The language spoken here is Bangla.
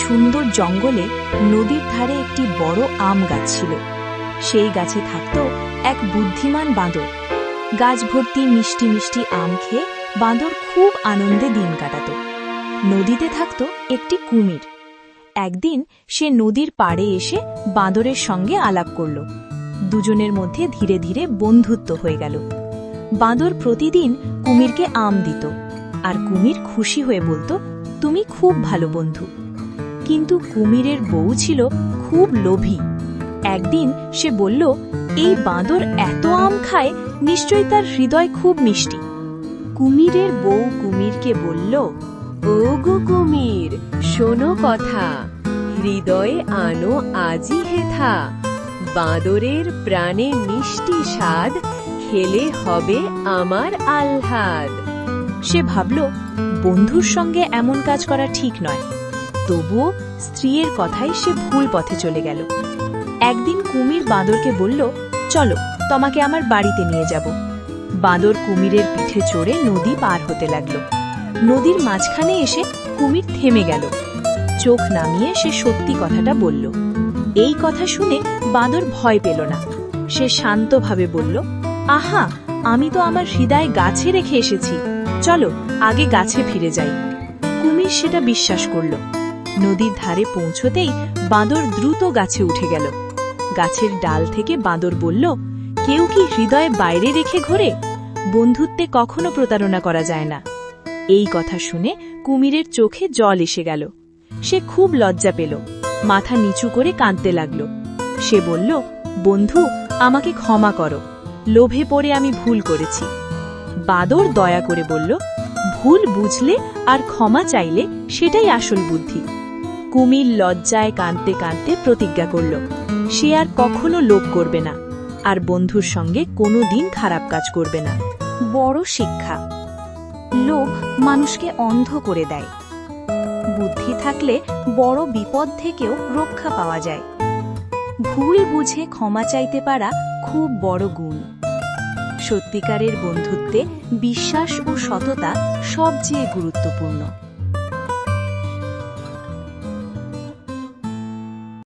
সুন্দর জঙ্গলে নদীর ধারে একটি বড় আম গাছ ছিল। সেই গাছে থাকত এক বুদ্ধিমান বাঁদর। গাছ ভর্তি মিষ্টি মিষ্টি আম খেয়ে বাঁদর খুব আনন্দে দিন কাটাত। নদীতে থাকত একটি কুমির। একদিন সে নদীর পাড়ে এসে বাঁদরের সঙ্গে আলাপ করল। দুজনের মধ্যে ধীরে ধীরে বন্ধুত্ব হয়ে গেল। বাঁদর প্রতিদিন কুমিরকে আম দিত, আর কুমির খুশি হয়ে বলতো, তুমি খুব ভালো বন্ধু। কিন্তু কুমিরের বউ ছিল খুব লোভী। একদিন সে বলল, এই বাঁদর এত আম খায়, নিশ্চয়ই তার হৃদয় খুব মিষ্টি। কুমিরের বউ কুমিরকে বলল, ও গো কুমির, শোনো কথা, হৃদয়ে আনো আজি হেথা। বাঁদরের প্রাণে মিষ্টি স্বাদ, খেলে হবে আমার আহ্লাদ। সে ভাবল, বন্ধুর সঙ্গে এমন কাজ করা ঠিক নয়। তবুও স্ত্রীর কথায় সে ভুল পথে চলে গেল। একদিন কুমির বাঁদরকে বলল, চলো, তোমাকে আমার বাড়িতে নিয়ে যাব। বাঁদর কুমিরের পিঠে চড়ে নদী পার হতে লাগল। নদীর মাঝখানে এসে কুমির থেমে গেল। চোখ নামিয়ে সে সত্যি কথাটা বলল। এই কথা শুনে বাঁদর ভয় পেল না। সে শান্তভাবে বলল, আহা, আমি তো আমার হৃদয় গাছে রেখে এসেছি, চলো আগে গাছে ফিরে যাই। কুমির সেটা বিশ্বাস করল। নদীর ধারে পৌঁছতেই বাঁদর দ্রুত গাছে উঠে গেল। গাছের ডাল থেকে বাঁদর বলল, কেউ কি হৃদয়ে বাইরে রেখে ঘোরে? বন্ধুত্বে কখনো প্রতারণা করা যায় না। এই কথা শুনে কুমিরের চোখে জল এসে গেল। সে খুব লজ্জা পেল, মাথা নিচু করে কাঁদতে লাগল। সে বলল, বন্ধু, আমাকে ক্ষমা করো, লোভে পড়ে আমি ভুল করেছি। বাঁদর দয়া করে বলল, ভুল বুঝলে আর ক্ষমা চাইলে সেটাই আসল বুদ্ধি। কুমির লজ্জায় কাঁদতে কাঁদতে প্রতিজ্ঞা করল, সে আর কখনো লোভ করবে না, আর বন্ধুর সঙ্গে কোনোদিন খারাপ কাজ করবে না। বড় শিক্ষা, লোভ মানুষকে অন্ধ করে দেয়। বুদ্ধি থাকলে বড় বিপদ থেকেও রক্ষা পাওয়া যায়। ভুল বুঝে ক্ষমা চাইতে পারা খুব বড় গুণ। সত্যিকারের বন্ধুত্বে বিশ্বাস ও সততা সবচেয়ে গুরুত্বপূর্ণ।